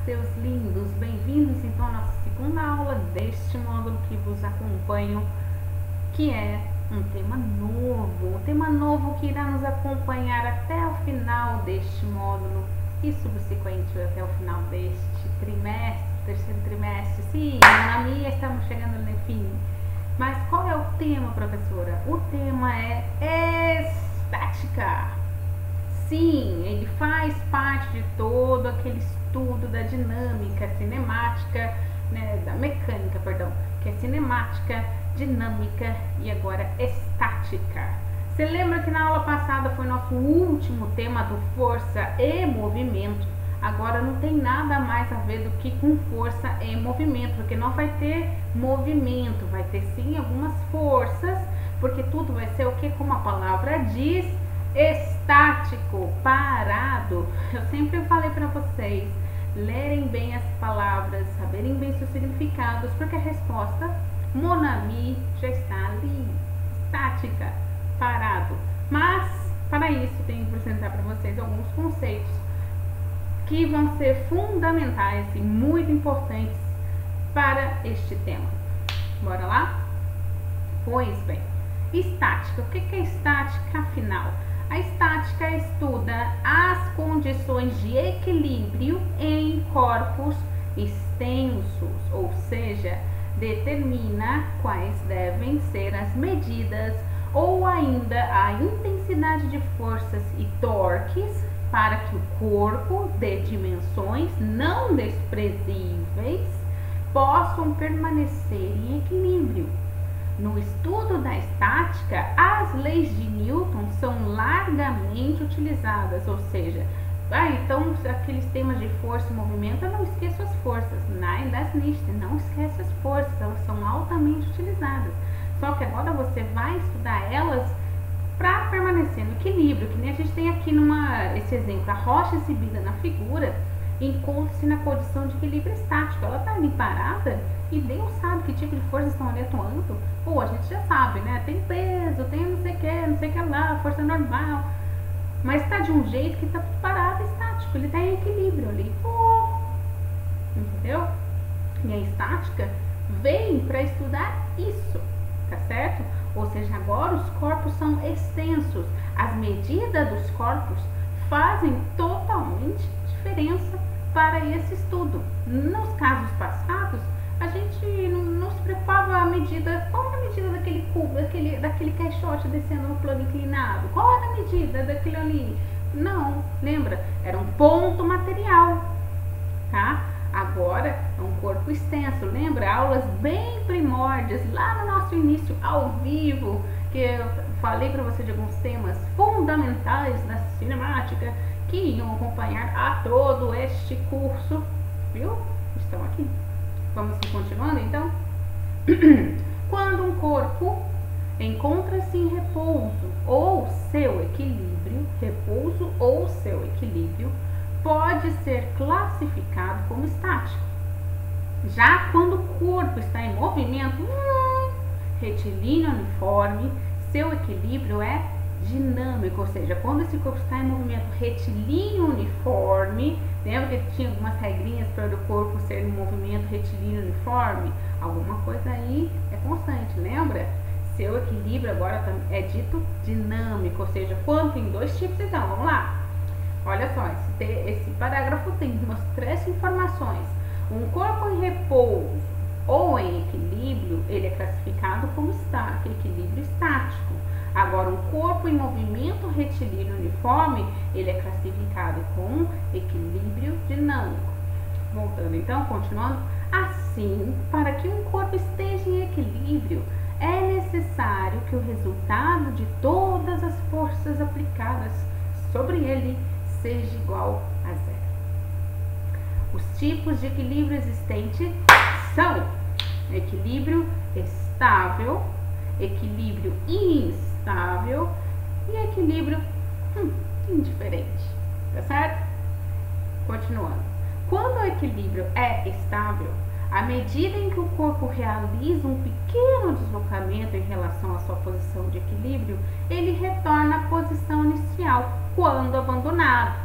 seus lindos, bem-vindos então à nossa segunda aula deste módulo que vos acompanho, que é um tema novo que irá nos acompanhar até o final deste módulo e subsequente até o final deste trimestre, terceiro trimestre. Sim, na minha estamos chegando no fim. Mas qual é o tema, professora? O tema é estática. Sim, ele faz parte de todo aquele estudo da dinâmica cinemática, né, da mecânica, perdão, que é cinemática, dinâmica e agora estática. Você lembra que na aula passada foi nosso último tema do força e movimento? Agora não tem nada mais a ver do que com força e movimento, porque não vai ter movimento, vai ter sim algumas forças, porque tudo vai ser o que, como a palavra diz, estático, parado. Eu sempre falei para vocês lerem bem as palavras, saberem bem seus significados, porque a resposta mon ami já está ali, estática, parado. Mas para isso tenho que apresentar para vocês alguns conceitos que vão ser fundamentais e muito importantes para este tema. Bora lá? Pois bem, estática. O que é estática afinal? A estática estuda as condições de equilíbrio em corpos extensos, ou seja, determina quais devem ser as medidas ou ainda a intensidade de forças e torques para que o corpo de dimensões não desprezíveis possam permanecer em equilíbrio. No estudo da estática, as leis de Newton são largamente utilizadas, ou seja, então aqueles temas de força e movimento, eu não esqueço as forças, das Nietzsche, não esquece as forças, elas são altamente utilizadas. Só que agora você vai estudar elas para permanecer no equilíbrio, que nem a gente tem aqui esse exemplo, a rocha exibida na figura encontra-se na condição de equilíbrio estático. Ela está ali parada e Deus sabe que tipo de forças estão ali atuando. Pô, a gente já sabe, né? Tem peso, tem não sei o que lá, força normal. Mas está de um jeito que está parado, estático. Ele está em equilíbrio ali. Pô, entendeu? E a estática vem para estudar isso, tá certo? Ou seja, agora os corpos são extensos. As medidas dos corpos fazem totalmente diferença para esse estudo. Nos casos passados, a gente não se preocupava a medida, qual é a medida daquele cubo, daquele caixote descendo no plano inclinado? Qual é a medida daquele ali? Não, lembra? Era um ponto material, tá? Agora é um corpo extenso, lembra? Aulas bem primórdias, lá no nosso início, ao vivo, que eu falei para você de alguns temas fundamentais da cinemática, que iam acompanhar a todo este curso, viu? Estão aqui. Vamos continuando então? Quando um corpo encontra-se em repouso ou seu equilíbrio, pode ser classificado como estático. Já quando o corpo está em movimento, retilíneo uniforme, seu equilíbrio é dinâmico, ou seja, quando esse corpo está em movimento retilíneo uniforme, lembra que tinha algumas regrinhas para o corpo ser em movimento retilíneo uniforme? Alguma coisa aí é constante, lembra? Seu equilíbrio agora é dito dinâmico, ou seja, quando tem dois tipos, então, vamos lá. Olha só, esse parágrafo tem umas 3 informações. Um corpo em repouso ou em equilíbrio, ele é classificado como equilíbrio estático. Agora, um corpo em movimento retilíneo uniforme, ele é classificado como equilíbrio dinâmico. Voltando então, continuando. Assim, para que um corpo esteja em equilíbrio, é necessário que o resultado de todas as forças aplicadas sobre ele seja igual a zero. Os tipos de equilíbrio existente são equilíbrio estável, equilíbrio instável e equilíbrio indiferente, tá certo? Continuando. Quando o equilíbrio é estável, à medida em que o corpo realiza um pequeno deslocamento em relação à sua posição de equilíbrio, ele retorna à posição inicial quando abandonado,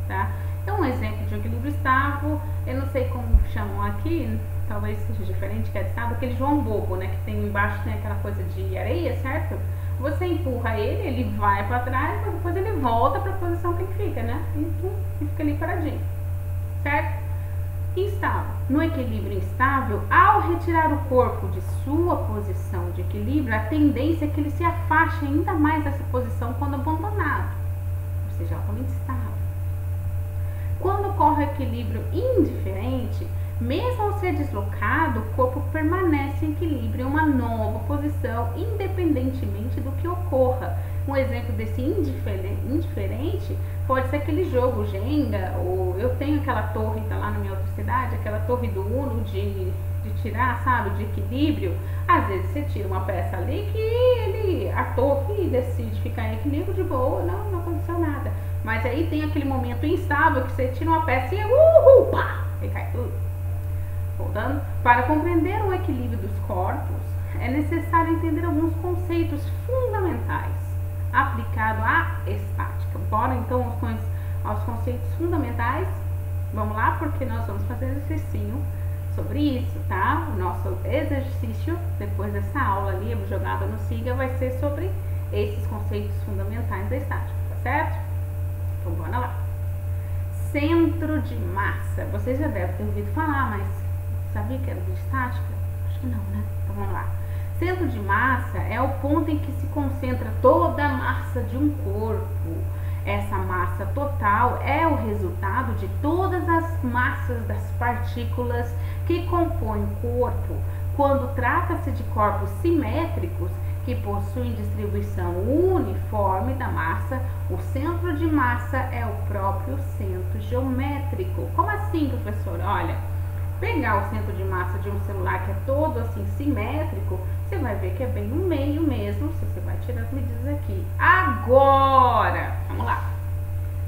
tá? Então, um exemplo de equilíbrio estável Eu não sei como chamam aqui, talvez seja diferente que é de estado, aquele João Bobo, né? Que tem embaixo tem aquela coisa de areia, certo? Você empurra ele vai para trás, mas depois ele volta para a posição que ele fica, né? E fica ali paradinho, certo? Instável. No equilíbrio instável, ao retirar o corpo de sua posição de equilíbrio, a tendência é que ele se afaste ainda mais dessa posição quando abandonado, ou seja, altamente estável. Quando ocorre o equilíbrio indiferente, mesmo ao ser deslocado, o corpo permanece em equilíbrio em uma nova posição, independentemente do que ocorra. Um exemplo desse indiferente pode ser aquele jogo Jenga, ou eu tenho aquela torre, tá lá na minha outra cidade, aquela torre do Uno de tirar, sabe, de equilíbrio. Às vezes você tira uma peça ali que a torre decide ficar em equilíbrio de boa, não aconteceu nada. Mas aí tem aquele momento instável que você tira uma peça e pá, e cai tudo. Voltando, para compreender o equilíbrio dos corpos, é necessário entender alguns conceitos fundamentais aplicados à estática. Bora então aos conceitos fundamentais. Vamos lá, porque nós vamos fazer exercício sobre isso, tá? O nosso exercício, depois dessa aula ali, jogada no SIGA, vai ser sobre esses conceitos fundamentais da estática, tá certo? Então, bora lá. Centro de massa. Vocês já devem ter ouvido falar, mas sabia que era de estática? Acho que não, né? Então, vamos lá. Centro de massa é o ponto em que se concentra toda a massa de um corpo. Essa massa total é o resultado de todas as massas das partículas que compõem o corpo. Quando trata-se de corpos simétricos, que possuem distribuição uniforme da massa, o centro de massa é o próprio centro geométrico. Como assim, professor? Olha, pegar o centro de massa de um celular que é todo assim simétrico, você vai ver que é bem no meio mesmo, se você vai tirar as medidas aqui. Agora, vamos lá.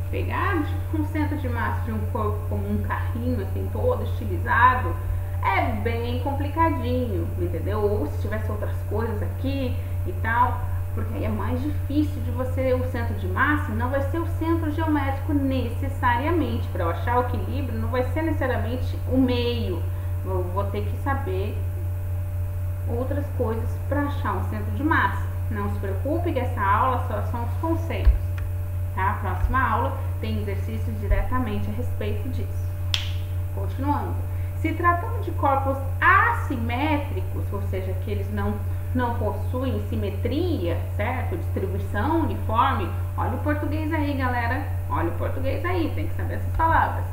Pegar um centro de massa de um corpo como um carrinho, assim, todo estilizado, é bem complicadinho, entendeu? Ou se tivesse outras coisas aqui e tal, porque aí é mais difícil de você, o centro de massa não vai ser o centro geométrico necessariamente. Para eu achar o equilíbrio, não vai ser necessariamente o meio. Eu vou ter que saber outras coisas para achar um centro de massa. Não se preocupe que essa aula só são os conceitos, tá? A próxima aula tem exercícios diretamente a respeito disso. Continuando. Se tratando de corpos assimétricos, ou seja, que eles não possuem simetria, certo? Distribuição uniforme. Olha o português aí, galera. Olha o português aí, tem que saber essas palavras.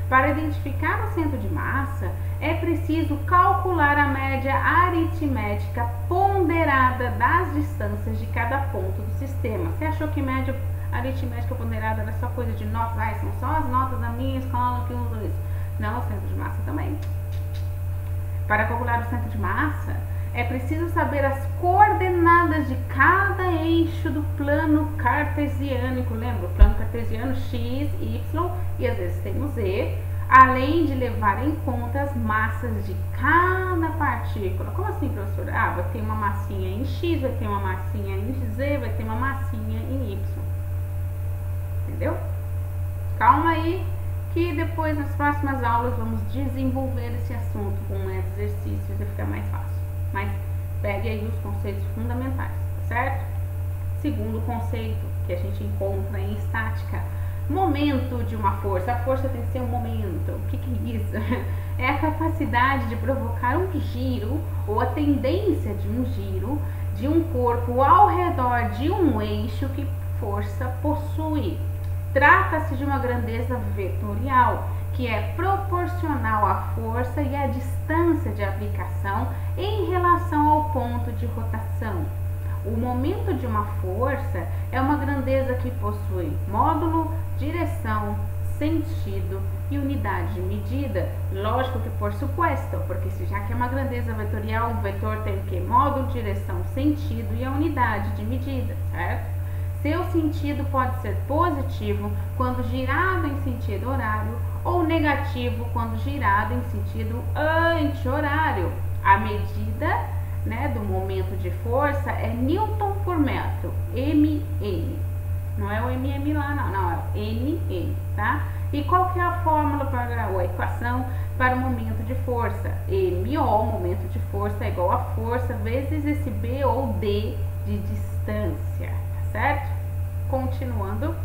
Para identificar o centro de massa, é preciso calcular a média aritmética ponderada das distâncias de cada ponto do sistema. Você achou que média aritmética ponderada era só coisa de notas? Ah, são só as notas da minha escola que usam isso. Não, o centro de massa também. Para calcular o centro de massa, é preciso saber as coordenadas de cada eixo do plano cartesiânico. Lembra? O plano cartesiano x, y e às vezes tem o z, além de levar em conta as massas de cada partícula. Como assim, professor? Ah, vai ter uma massinha em x, vai ter uma massinha em z, vai ter uma massinha em y. Entendeu? Calma aí, que depois nas próximas aulas vamos desenvolver esse assunto com exercícios e ficar mais fácil. Mas pegue aí os conceitos fundamentais, tá certo? Segundo conceito que a gente encontra em estática, momento de uma força. A força tem que ser um momento. O que é isso? É a capacidade de provocar um giro ou a tendência de um giro de um corpo ao redor de um eixo que força possui. Trata-se de uma grandeza vetorial, que é proporcional à força e à distância de aplicação em relação ao ponto de rotação. O momento de uma força é uma grandeza que possui módulo, direção, sentido e unidade de medida. Lógico que por supuesto, porque se já que é uma grandeza vetorial, um vetor tem o que? Módulo, direção, sentido e a unidade de medida, certo? Seu sentido pode ser positivo quando girado em sentido horário ou negativo quando girado em sentido anti-horário. A medida, né, do momento de força é Newton por metro, MN. Não é o MM lá, não é o NN, tá? E qual que é a fórmula para a equação para o momento de força. MO, momento de força, é igual a força vezes esse B ou D de distância, tá certo? Continuando,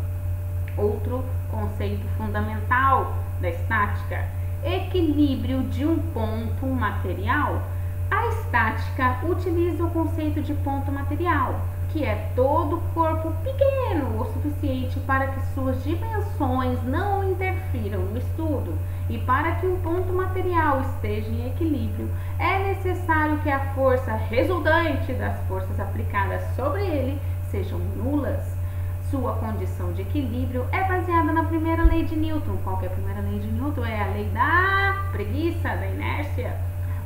outro conceito fundamental da estática: equilíbrio de um ponto material. A estática utiliza o conceito de ponto material, que é todo corpo pequeno o suficiente para que suas dimensões não interfiram no estudo. E para que um ponto material esteja em equilíbrio, é necessário que a força resultante das forças aplicadas sobre ele sejam nulas. Sua condição de equilíbrio é baseada na primeira lei de Newton. Qual que é a primeira lei de Newton? É a lei da preguiça, da inércia.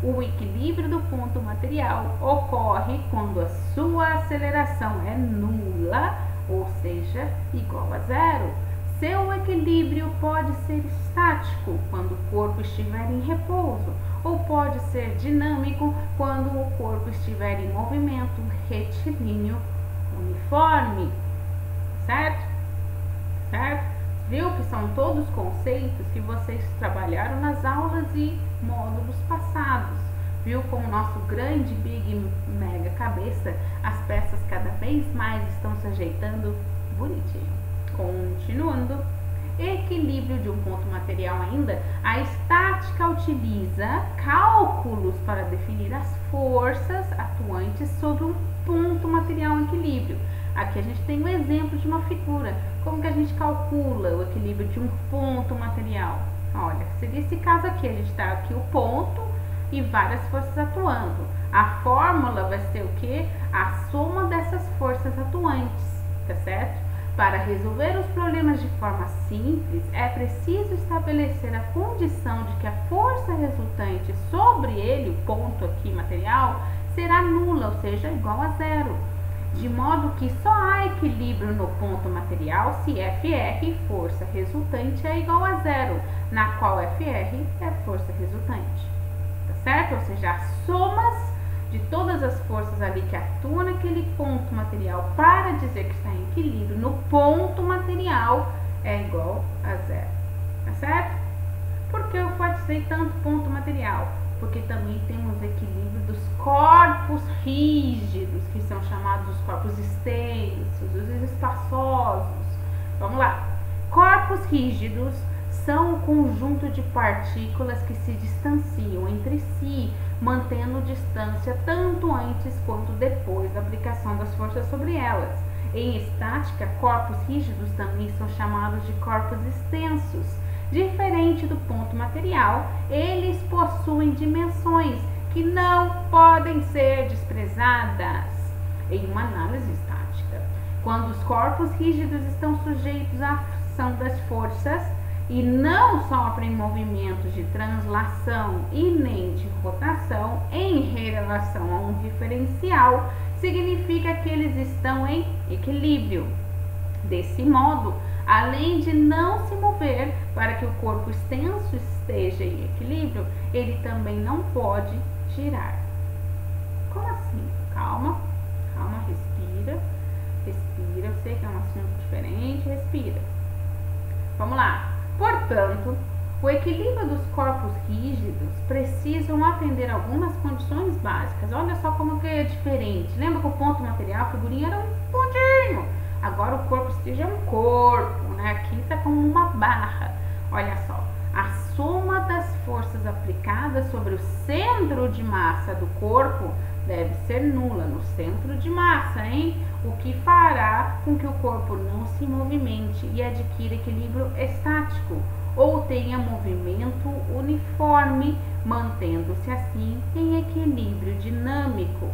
O equilíbrio do ponto material ocorre quando a sua aceleração é nula, ou seja, igual a zero. Seu equilíbrio pode ser estático quando o corpo estiver em repouso, ou pode ser dinâmico quando o corpo estiver em movimento retilíneo uniforme. Certo? Certo? Viu que são todos conceitos que vocês trabalharam nas aulas e módulos passados. Viu como nosso grande Big Mega Cabeça, as peças cada vez mais estão se ajeitando bonitinho. Continuando, equilíbrio de um ponto material ainda, a estática utiliza cálculos para definir as forças atuantes sobre um ponto material em equilíbrio. Aqui a gente tem um exemplo de uma figura. Como que a gente calcula o equilíbrio de um ponto material? Olha, seria esse caso aqui. A gente está aqui o ponto e várias forças atuando. A fórmula vai ser o quê? A soma dessas forças atuantes, tá certo? Para resolver os problemas de forma simples, é preciso estabelecer a condição de que a força resultante sobre ele, o ponto aqui material, será nula, ou seja, igual a zero. De modo que só há equilíbrio no ponto material se FR, força resultante, é igual a zero, na qual FR é força resultante, tá certo? Ou seja, as somas de todas as forças ali que atuam naquele ponto material para dizer que está em equilíbrio no ponto material é igual a zero, tá certo? Por que eu enfatizei tanto ponto material? Porque também temos equilíbrio dos corpos rígidos, que são chamados os corpos extensos, os espaçosos. Vamos lá. Corpos rígidos são o conjunto de partículas que se distanciam entre si, mantendo distância tanto antes quanto depois da aplicação das forças sobre elas. Em estática, corpos rígidos também são chamados de corpos extensos. Diferente do ponto material, eles possuem dimensões que não podem ser desprezadas em uma análise estática. Quando os corpos rígidos estão sujeitos à ação das forças e não sofrem movimentos de translação e nem de rotação em relação a um referencial, significa que eles estão em equilíbrio. Desse modo, além de não se mover para que o corpo extenso esteja em equilíbrio, ele também não pode girar. Como assim? Calma, calma, respira, respira. Eu sei que é um assunto diferente, respira. Vamos lá. Portanto, o equilíbrio dos corpos rígidos precisam atender a algumas condições básicas. Olha só como que é diferente. Lembra que o ponto material, a figurinha era um pontinho. Agora o corpo esteja um corpo, né? Aqui está como uma barra. Olha só, a soma das forças aplicadas sobre o centro de massa do corpo deve ser nula no centro de massa, hein? O que fará com que o corpo não se movimente e adquira equilíbrio estático ou tenha movimento uniforme, mantendo-se assim em equilíbrio dinâmico.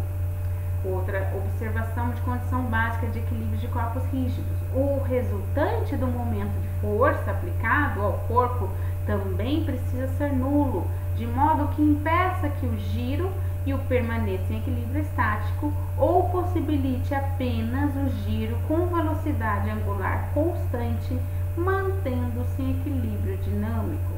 Outra observação de condição básica de equilíbrio de corpos rígidos. O resultante do momento de força aplicado ao corpo também precisa ser nulo, de modo que impeça que o giro e o permaneça em equilíbrio estático ou possibilite apenas o giro com velocidade angular constante, mantendo-se em equilíbrio dinâmico.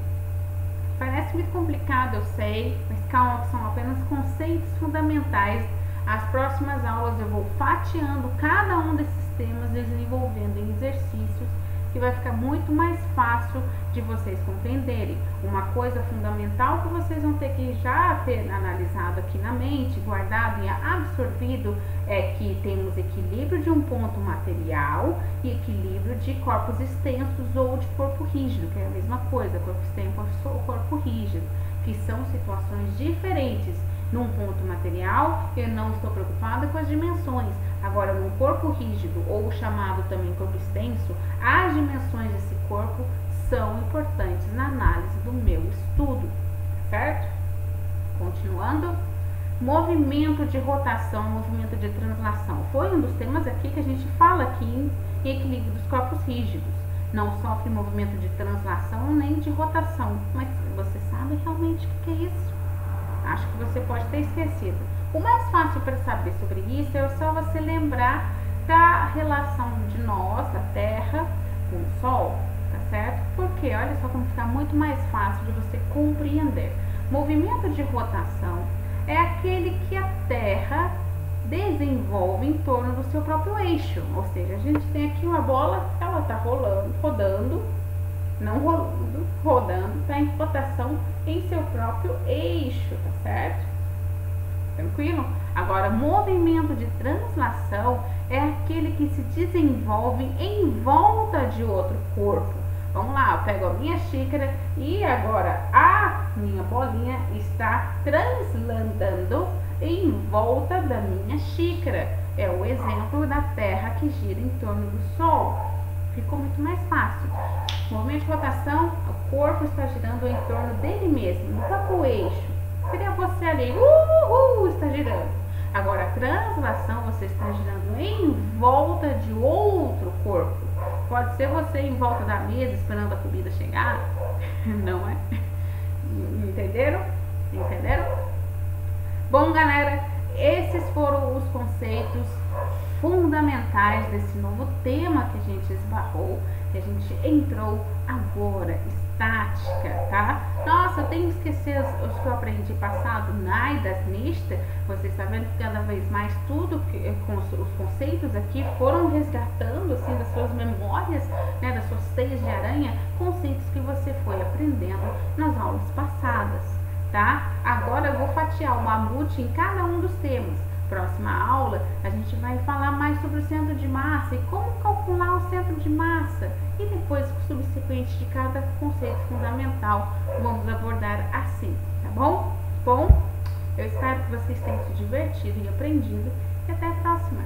Parece muito complicado, eu sei, mas calma, que são apenas conceitos fundamentais. As próximas aulas eu vou fatiando cada um desses temas, desenvolvendo em exercícios que vai ficar muito mais fácil de vocês compreenderem. Uma coisa fundamental que vocês vão ter que já ter analisado aqui na mente, guardado e absorvido, é que temos equilíbrio de um ponto material e equilíbrio de corpos extensos ou de corpo rígido, que é a mesma coisa, corpo extenso ou corpo rígido, que são situações diferentes. Num ponto material, eu não estou preocupada com as dimensões. Agora, num corpo rígido, ou chamado também corpo extenso, as dimensões desse corpo são importantes na análise do meu estudo, certo? Continuando, movimento de rotação, movimento de translação. Foi um dos temas aqui que a gente fala aqui em equilíbrio dos corpos rígidos. Não sofre movimento de translação nem de rotação, mas você sabe realmente o que é isso? Acho que você pode ter esquecido. O mais fácil para saber sobre isso é só você lembrar da relação de nós, da Terra, com o Sol, tá certo? Porque olha só como fica muito mais fácil de você compreender. Movimento de rotação é aquele que a Terra desenvolve em torno do seu próprio eixo. Ou seja, a gente tem aqui uma bola, ela está rodando, está em rotação em seu próprio eixo, tá certo? Tranquilo? Agora, movimento de translação é aquele que se desenvolve em volta de outro corpo. Vamos lá, eu pego a minha xícara e agora a minha bolinha está translandando em volta da minha xícara. É o exemplo da Terra que gira em torno do Sol. Ficou muito mais fácil. Movimento de rotação, o corpo está girando em torno dele mesmo, no próprio eixo. Seria você ali, está girando. Agora, a translação, você está girando em volta de outro corpo. Pode ser você em volta da mesa esperando a comida chegar, não é? Entenderam? Entenderam? Bom, galera, esses foram os conceitos fundamentais desse novo tema que a gente esbarrou, que a gente entrou agora, estática, tá? Nossa, eu tenho que esquecer os que eu aprendi passado, Naidas, Nista. Você está vendo que cada vez mais tudo, com os conceitos aqui, foram resgatando, assim, das suas memórias, né, das suas teias de aranha, conceitos que você foi aprendendo nas aulas passadas, tá? Agora eu vou fatiar o mamute em cada um dos temas. Próxima aula, a gente vai falar mais sobre o centro de massa e como calcular o centro de massa. E depois, o subsequente de cada conceito fundamental, vamos abordar assim, tá bom? Bom, eu espero que vocês tenham se divertido e aprendido. E até a próxima!